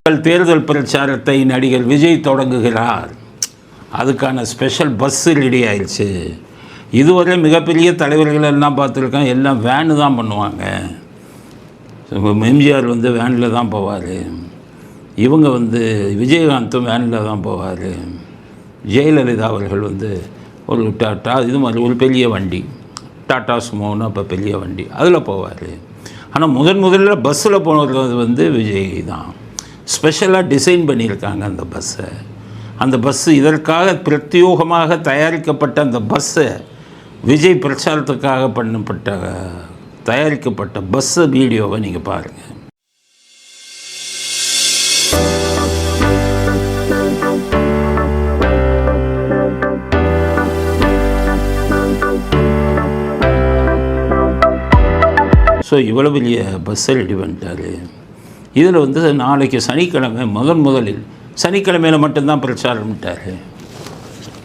தேர்தல் பிரச்சாரத்தை நடிகர் விஜய் தொடங்குகிறார். அதுக்கான ஸ்பெஷல் பஸ்ஸு ரெடி ஆயிடுச்சு. இதுவரை மிகப்பெரிய தலைவர்கள் எல்லாம் பார்த்துருக்கேன், எல்லாம் வேனு தான் பண்ணுவாங்க. எம்ஜிஆர் வேனில் தான் போவார். இவங்க விஜயகாந்தும் வேனில் தான் போவார். ஜெயலலிதா அவர்கள் ஒரு டாட்டா இது மாதிரி ஒரு பெரிய வண்டி, டாட்டா சுமோன்னு அப்போ பெரிய வண்டி, அதில் போவார். ஆனால் முதல்ல பஸ்ஸில் போனது விஜய் தான். ஸ்பெஷலாக டிசைன் பண்ணியிருக்காங்க அந்த பஸ்ஸை. அந்த பஸ்ஸு இதற்காக பிரத்யோகமாக தயாரிக்கப்பட்ட அந்த பஸ்ஸை, விஜய் பிரச்சாரத்துக்காக தயாரிக்கப்பட்ட பஸ்ஸு வீடியோவை நீங்கள் பாருங்கள். ஸோ இவ்வளோ பெரிய பஸ்ஸை ரெடி பண்ணிட்டார். இதில் நாளைக்கு சனிக்கிழமை முதலில் சனிக்கிழமையில் மட்டும்தான் பிரச்சாரம்ட்டார்.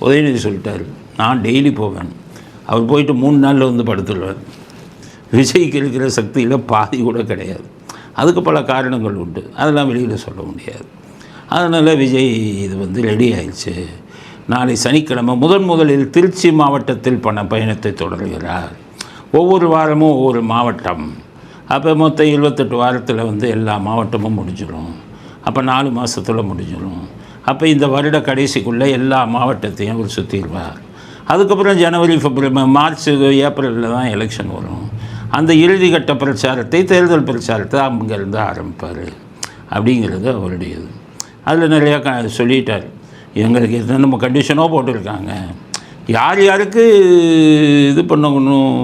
உதயநிதி சொல்லிட்டார், நான் டெய்லி போவேன். அவர் போயிட்டு 3 நாளில் படுத்துடுவார். விஜய்க்கு இருக்கிற சக்தியில் பாதி கூட கிடையாது. அதுக்கு பல காரணங்கள் உண்டு, அதெல்லாம் வெளியில் சொல்ல முடியாது. அதனால் விஜய் இது ரெடி ஆயிடுச்சு. நாளை சனிக்கிழமை முதலில் திருச்சி மாவட்டத்தில் பயணத்தை தொடர்கிறார். ஒவ்வொரு வாரமும் ஒவ்வொரு மாவட்டம். அப்போ மொத்தம் 28 வாரத்தில் எல்லா மாவட்டமும் முடிஞ்சிடும். அப்போ 4 மாதத்தில் முடிஞ்சிடும். அப்போ இந்த வருட கடைசிக்குள்ளே எல்லா மாவட்டத்தையும் அவர் சுற்றிடுவார். அதுக்கப்புறம் ஜனவரி, பிப்ரவரி, மார்ச், ஏப்ரலில் தான் எலெக்ஷன் வரும். அந்த இறுதிக்கட்ட பிரச்சாரத்தை, தேர்தல் பிரச்சாரத்தை அங்கேருந்து ஆரம்பிப்பார். அப்படிங்கிறது அவருடையது. அதில் நிறையா சொல்லிட்டார். எங்களுக்கு என்னென்ன கண்டிஷனோ போட்டிருக்காங்க. யாருக்கு இது பண்ணணும்,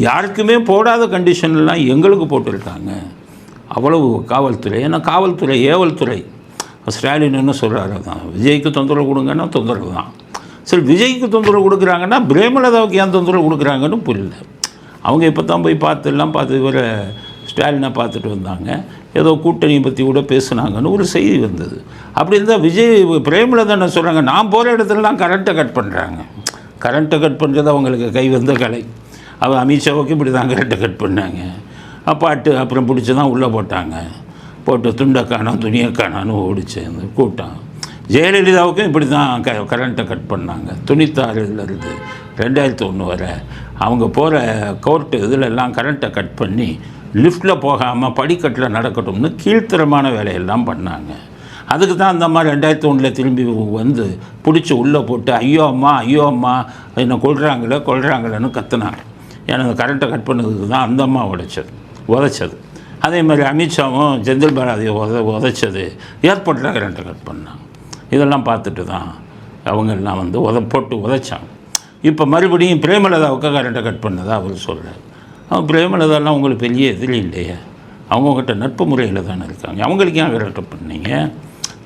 யாருக்குமே போடாத கண்டிஷன்லாம் எங்களுக்கு போட்டிருக்காங்க. அவ்வளவு காவல்துறை. ஏன்னா காவல்துறை ஏவல் துறை. ஸ்டாலின் என்ன சொல்கிறாரு தான், விஜய்க்கு தொந்தரவு கொடுங்கன்னா தொந்தரவு தான். சரி, விஜய்க்கு தொந்தரவு கொடுக்குறாங்கன்னா பிரேமலதாவுக்கு ஏன் தொந்தரவு கொடுக்குறாங்கன்னு புரியல. அவங்க இப்போ தான் போய் பார்த்து இவரை ஸ்டாலினை பார்த்துட்டு வந்தாங்க. ஏதோ கூட்டணியை பற்றி கூட பேசுனாங்கன்னு ஒரு செய்தி வந்தது. அப்படி இருந்தால் விஜய் பிரேமலதா என்ன சொல்கிறாங்க, நான் போகிற இடத்துலலாம் கரண்ட்டை கட் பண்ணுறாங்க. கரண்ட்டை கட் பண்ணுறது அவங்களுக்கு கை வந்த கலை. அவர் அமித்ஷாவுக்கு இப்படி தான் கரண்ட்டை கட் பண்ணாங்க. பாட்டு அப்புறம் பிடிச்சி தான் உள்ளே போட்டு துண்டை காணோம் துணியை காணான்னு ஓடிச்சு அந்த கூட்டம். ஜெயலலிதாவுக்கும் இப்படி தான் கரண்ட்டை கட் பண்ணாங்க. 96 2001 வரை அவங்க போகிற கோர்ட்டு இதிலெல்லாம் கரண்ட்டை கட் பண்ணி லிஃப்ட்டில் போகாமல் படிக்கட்டில் நடக்கட்டும்னு கீழ்த்தரமான வேலையெல்லாம் பண்ணாங்க. அதுக்கு தான் அந்த மாதிரி 2001 திரும்பி பிடிச்சி உள்ளே போட்டு ஐயோ அம்மா என்னை கொள்கிறாங்களேன்னு கத்துனாங்க. ஏன்னா அந்த கரண்ட்டை கட் பண்ணதுக்கு தான் அந்த அம்மா உதைச்சது. அதே மாதிரி அமித்ஷாவும் செந்தில் பாலாஜியை உதைச்சது ஏர்போர்ட்டில் கரண்ட்டை கட் பண்ணாங்க. இதெல்லாம் பார்த்துட்டு தான் அவங்கெல்லாம் போட்டு உதைச்சாங்க. இப்போ மறுபடியும் பிரேமலதாவுக்கு கரண்ட்டை கட் பண்ணதாக அவர் சொல்கிறார். பிரேமலதாலாம் உங்களுக்கு பெரிய எதிரி இல்லையே, அவங்கக்கிட்ட நட்பு முறையில் தானே இருக்காங்க. அவங்களுக்கு ஏன் கரண்ட்டை பண்ணீங்க?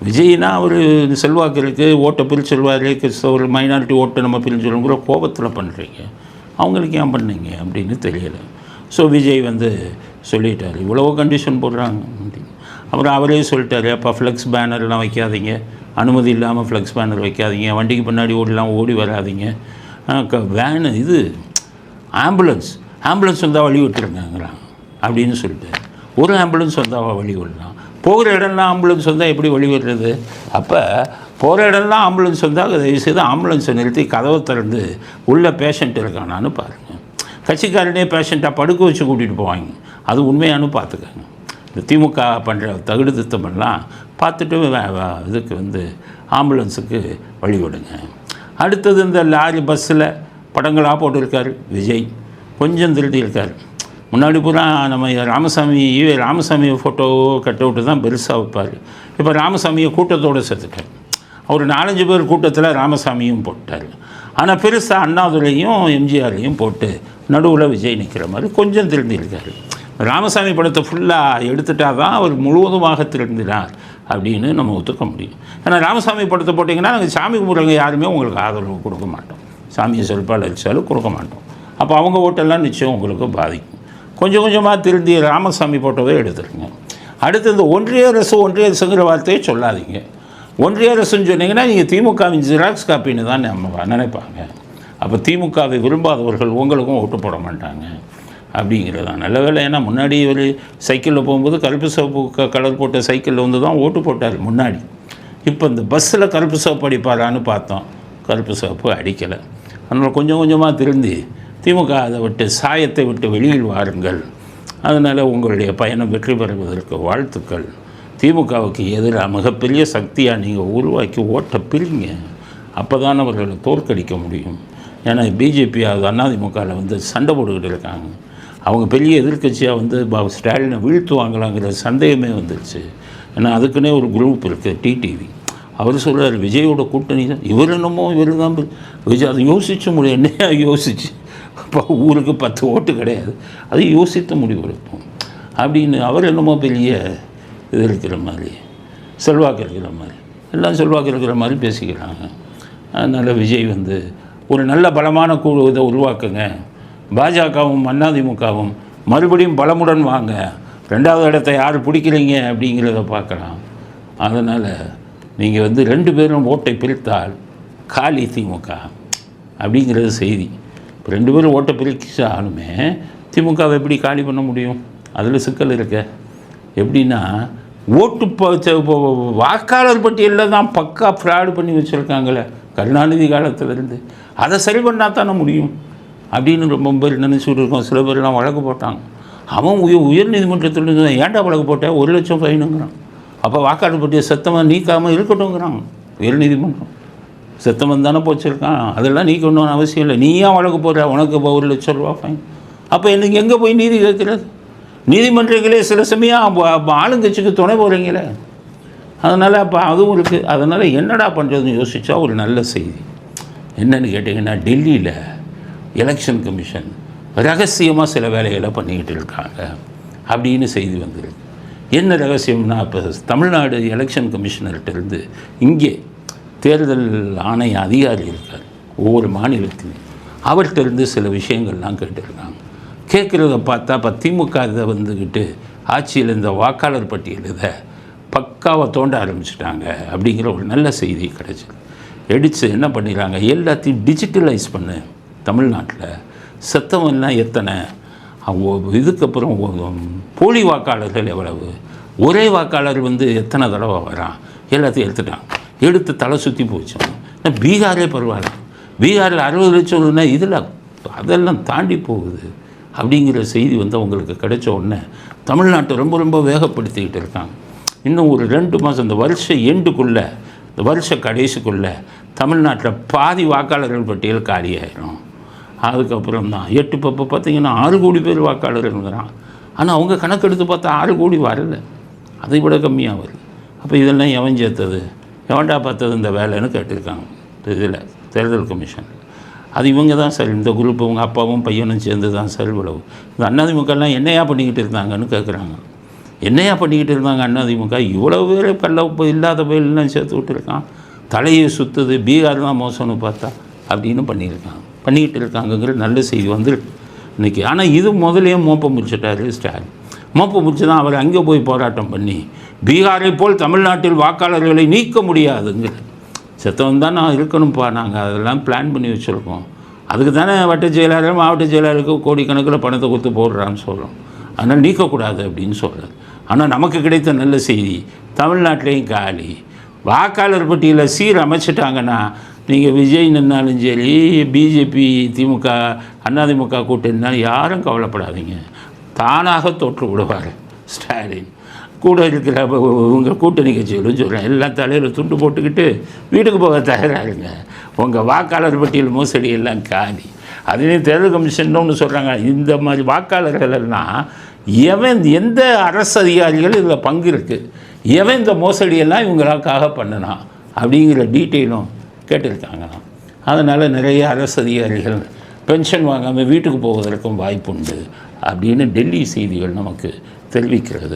விஜய்னா அவர் செல்வாக்கு இருக்குது, ஓட்டை பிரிச்சு சொல்வார், ஒரு மைனாரிட்டி ஓட்டை நம்ம பிரிஞ்சு சொல்லுங்கிற கோபத்தில் பண்ணுறீங்க. அவங்களுக்கு ஏன் பண்ணீங்க அப்படின்னு தெரியலை. ஸோ விஜய் சொல்லிட்டார், இவ்வளவோ கண்டிஷன் போடுறாங்க அப்படின்னு. அப்புறம் அவரே சொல்லிட்டார், அப்போ ஃப்ளெக்ஸ் பேனர்லாம் வைக்காதீங்க, அனுமதி இல்லாமல் ஃப்ளெக்ஸ் பேனர் வைக்காதீங்க, வண்டிக்கு பின்னாடி ஓடி வராதிங்க, வேனு இது ஆம்புலன்ஸ் வந்தால் வழி விட்டுருங்கிறாங்க அப்படின்னு சொல்லிட்டு. ஒரு ஆம்புலன்ஸ் வந்தால் வழி விடலாம், போகிற இடம்லாம் ஆம்புலன்ஸ் வந்தால் எப்படி வழி விடுறது? அப்போ போகிற இடம்லாம் ஆம்புலன்ஸ் வந்தால் தயவுசெய்து ஆம்புலன்ஸை நிறுத்தி கதவை திறந்து உள்ள பேஷண்ட் இருக்கானான்னு பாருங்கள். கட்சிக்காரனே பேஷண்ட்டாக படுக்க வச்சு கூட்டிகிட்டு போவாங்க. அது உண்மையானு பார்த்துக்கங்க. இந்த திமுக பண்ணுற தகுடு திட்டமெல்லாம் பார்த்துட்டு இதுக்கு ஆம்புலன்ஸுக்கு வழி விடுங்க. அடுத்தது இந்த லாரி பஸ்ஸில் படங்களாக போட்டிருக்காரு விஜய், கொஞ்சம் திருட்டியிருக்கார். முன்னாடி பூரா நம்ம ராமசாமி ஃபோட்டோ கட் அவுட்டு தான் பெருசாக வைப்பார். இப்போ ராமசாமியை கூட்டத்தோடு சேர்த்துட்டார். அவர் 4-5 பேர் கூட்டத்தில் ராமசாமியும் போட்டார். ஆனால் பெருசாக அண்ணாதுரையும் எம்ஜிஆரையும் போட்டு நடுவில் விஜய் நிற்கிற மாதிரி கொஞ்சம் திருந்திருக்காரு. ராமசாமி படத்தை ஃபுல்லாக எடுத்துட்டால் தான் அவர் முழுவதுமாக திருந்தினார் அப்படின்னு நம்ம ஒத்துக்க முடியும். ஏன்னா ராமசாமி படத்தை போட்டிங்கன்னா நாங்கள் சாமி கும்பிட்றவங்க யாருமே உங்களுக்கு ஆதரவு கொடுக்க மாட்டோம், சாமியை செல்பால் அடித்தாலும் கொடுக்க மாட்டோம். அப்போ அவங்க ஓட்டெல்லாம் நிச்சயம் உங்களுக்கு பாதிக்கும். கொஞ்சம் கொஞ்சமாக திருந்தி ராமசாமி போட்டோவே எடுத்துருங்க. அடுத்து இந்த ஒன்றிய அரசுங்கிற வார்த்தையை சொல்லாதீங்க. ஒன்றிய அரசுன்னு சொன்னீங்கன்னா நீங்கள் திமுகவின் ஜெராக்ஸ் காப்பின்னு தான் நம்ம நினைப்பாங்க. அப்போ திமுகவை விரும்பாதவர்கள் உங்களுக்கும் ஓட்டு போட மாட்டாங்க. அப்படிங்கிறதான். நல்ல வேலை. ஏன்னா முன்னாடி ஒரு சைக்கிளில் போகும்போது கருப்பு சிவப்பு கலர் போட்ட சைக்கிளில் வந்து தான் ஓட்டு போட்டார் முன்னாடி. இப்போ இந்த பஸ்ஸில் கருப்பு சிவப்பு அடிப்பாரான்னு பார்த்தோம், கருப்பு சிவப்பு அடிக்கலை. அதனால் கொஞ்சம் கொஞ்சமாக திருந்தி திமுக அதை விட்டு சாயத்தை விட்டு வெளியில் வாருங்கள். அதனால் உங்களுடைய பயணம் வெற்றி பெறுவதற்கு வாழ்த்துக்கள். திமுகவுக்கு எதிராக மிகப்பெரிய சக்தியாக நீங்கள் உருவாக்கி ஓட்டை பிரிங்க. அப்போ தான் அவர்களை தோற்கடிக்க முடியும். ஏன்னா பிஜேபி அதிமுகவில் வந்து சண்டை போட்டுக்கிட்டு இருக்காங்க. அவங்க பெரிய எதிர்க்கட்சியாக வந்து ஸ்டாலினை வீழ்த்துவாங்களாங்கிற சந்தேகமே வந்துருச்சு. ஏன்னா அதுக்குன்னே ஒரு குரூப் இருக்குது, டிடிவி. அவர் சொல்கிறார் விஜயோட கூட்டணி தான். இவர் என்னமோ இவர் தான் விஜய். அதை யோசிக்க முடியும். என்னையா யோசிச்சு இப்போ ஊருக்கு 10 ஓட்டு கிடையாது, அதை யோசித்து முடிவு எடுப்போம் அப்படின்னு அவர் என்னமோ பெரிய இது இருக்கிற மாதிரி, செல்வாக்கு இருக்கிற மாதிரி, எல்லாம் செல்வாக்கு இருக்கிற மாதிரி பேசிக்கிறாங்க. அதனால் விஜய் வந்து ஒரு நல்ல பலமான குழு இதை உருவாக்குங்க. பாஜகவும் அதிமுகவும் மறுபடியும் பலமுடன் வாங்க. 2வது இடத்தை யார் பிடிக்கிறீங்க அப்படிங்கிறத பார்க்கலாம். அதனால் நீங்கள் வந்து 2 பேரும் ஓட்டை பிரித்தால் காலி திமுக அப்படிங்கிறது செய்தி. இப்போ 2 பேரும் ஓட்டை பிரிச்சாலுமே திமுகவை எப்படி காலி பண்ண முடியும்? அதில் சிக்கல் இருக்க. எப்படின்னா வாக்காளர் பட்டியலில் தான் பக்கா ஃப்ராடு பண்ணி வச்சுருக்காங்களே கருணாநிதி காலத்திலேருந்து. அதை சரி பண்ணால் தானே முடியும் அப்படின்னு ரொம்ப பேர் நினச்சிட்டு இருக்கோம். சில பேர்லாம் வழக்கு போட்டாங்க. அவன் உயர்நீதிமன்றத்தில் ஏன்டா வழக்கு போட்டேன், 1 லட்சம் ஃபைனுங்கிறான். அப்போ வாக்காளர் பட்டியல் சத்தமாக நீக்காமல் இருக்கட்டும்ங்கிறாங்க உயர்நீதிமன்றம். சத்தமாக தானே போச்சிருக்கான், அதெல்லாம் நீக்கணும்னு அவசியம் இல்லை. நீ ஏன் வழக்கு போடுற, உனக்கு இப்போ 1 லட்சம் ரூபா ஃபைன். அப்போ எனக்கு எங்கே போய் நீதி கேட்குறது? நீதிமன்றங்களே சில சமயம் ஆளுங்கட்சிக்கு துணை போகிறீங்களே. அதனால் அப்போ அதுவும் இருக்குது. அதனால் என்னடா பண்ணுறதுன்னு யோசித்தா ஒரு நல்ல செய்தி என்னென்னு கேட்டிங்கன்னா, டெல்லியில் எலெக்ஷன் கமிஷன் ரகசியமாக சில வேலைகளை பண்ணிக்கிட்டு இருக்காங்க அப்படின்னு செய்தி வந்துருக்கு. என்ன ரகசியம்னா, இப்போ தமிழ்நாடு எலெக்ஷன் கமிஷனர்கிட்டருந்து இங்கே தேர்தல் ஆணைய அதிகாரி இருக்கார் ஒவ்வொரு மாநிலத்திலும், அவர்கிட்டருந்து சில விஷயங்கள்லாம் கேட்டிருக்காங்க. கேட்குறத பார்த்தா இப்போ திமுக இதை வந்துக்கிட்டு ஆட்சியில் இந்த வாக்காளர் பட்டியல் இதை பக்காவை தோண்ட ஆரம்பிச்சிட்டாங்க அப்படிங்கிற ஒரு நல்ல செய்தி கிடச்சிது. எடுத்து என்ன பண்ணிடுறாங்க, எல்லாத்தையும் டிஜிட்டலைஸ் பண்ணு. தமிழ்நாட்டில் சத்தமெல்லாம் எத்தனை, இதுக்கப்புறம் போலி வாக்காளர்கள் எவ்வளவு, ஒரே வாக்காளர் வந்து எத்தனை தடவை வரான், எல்லாத்தையும் எடுத்துட்டாங்க. எடுத்து தலை சுற்றி போச்சோம். பீகாரே பரவாயில்ல, பீகாரில் 60 லட்சம்னா இதில் அதெல்லாம் தாண்டி போகுது அப்படிங்கிற செய்தி வந்து அவங்களுக்கு கிடைச்ச உடனே தமிழ்நாட்டை ரொம்ப ரொம்ப வேகப்படுத்திக்கிட்டு இருக்காங்க. இன்னும் ஒரு 2 மாதம், இந்த வருஷ எண்டுக்குள்ளே, இந்த வருஷ கடைசிக்குள்ளே தமிழ்நாட்டில் பாதி வாக்காளர்கள் பட்டியல் காலியாயிரும். அதுக்கப்புறம் தான் 8 இப்போ பார்த்திங்கன்னா 6 கோடி பேர் வாக்காளர் இருக்கிறான். ஆனால் அவங்க கணக்கெடுத்து பார்த்தா 6 கோடி வரலை, அதை விட கம்மியாக வருது. அப்போ இதெல்லாம் எவன் சேர்த்தது, எவன்டா பார்த்தது இந்த வேலைன்னு கேட்டிருக்காங்க இதில் தேர்தல் கமிஷன். அது இவங்க தான் சார், இந்த குரூப் இவங்க அப்பாவும் பையனும் சேர்ந்து தான் சார் இவ்வளவு. இந்த அதிமுகலாம் என்னையா பண்ணிக்கிட்டு இருந்தாங்கன்னு கேட்குறாங்க. என்னையா பண்ணிக்கிட்டு இருந்தாங்க அதிமுக? இவ்வளோ பேர் கல்ல இல்லாத பேர்லாம் சேர்த்து விட்டுருக்கான், தலையை சுற்றுது, பீகார் தான் மோசம்னு பார்த்தா அப்படின்னு பண்ணிக்கிட்டு இருக்காங்கங்கிற நல்ல செய்தி வந்துருக்கு இன்றைக்கி. ஆனால் இது முதலே மோப்பம் முடிச்சிட்டாரு ஸ்டாலின். மோப்பம் முடிச்சு தான் அவர் அங்கே போய் போராட்டம் பண்ணி பீகாரை போல் தமிழ்நாட்டில் வாக்காளர்களை நீக்க முடியாதுங்கிற சத்தம் தான் நான் இருக்கணும்ப்பா, நாங்கள் அதெல்லாம் பிளான் பண்ணி வச்சுருக்கோம், அதுக்கு தானே வட்ட செயலாளர் மாவட்ட செயலாளருக்கு கோடிக்கணக்கில் பணத்தை கொடுத்து போடுறான்னு சொல்கிறோம், அதனால் நீக்கக்கூடாது அப்படின்னு சொல்கிறார். ஆனால் நமக்கு கிடைத்த நல்ல செய்தி, தமிழ்நாட்டிலையும் காலி வாக்காளர் பட்டியலில் சீர் அமைச்சிட்டாங்கன்னா நீங்கள் விஜய் நின்னாலும் சரி, பிஜேபி திமுக அதிமுக கூட்டணினாலும் யாரும் கவலைப்படாதீங்க, தானாக தோற்று விடுவார் ஸ்டாலின். கூட இருக்கிற உங்கள் கூட்டணி கட்சிகளும் சொல்கிறேன், எல்லாம் தலையில் துண்டு போட்டுக்கிட்டு வீட்டுக்கு போக தயாராகுங்க, உங்கள் வாக்காளர் பட்டியல் மோசடி எல்லாம் காலி. அதுலேயும் தேர்தல் கமிஷன் ஒன்று சொல்கிறாங்க, இந்த மாதிரி வாக்காளர்கள் எல்லாம் எவன், எந்த அரசு அதிகாரிகள் இதில் பங்கு இருக்குது, எவன் இந்த மோசடியெல்லாம் இவங்களுக்காக பண்ணினா அப்படிங்கிற டீட்டெயிலும் கேட்டிருக்காங்களாம். அதனால் நிறைய அரசு அதிகாரிகள் பென்ஷன் வாங்காமல் வீட்டுக்கு போவதற்கும் வாய்ப்புண்டு அப்படின்னு டெல்லி செய்திகள் நமக்கு தெரிவிக்கிறது.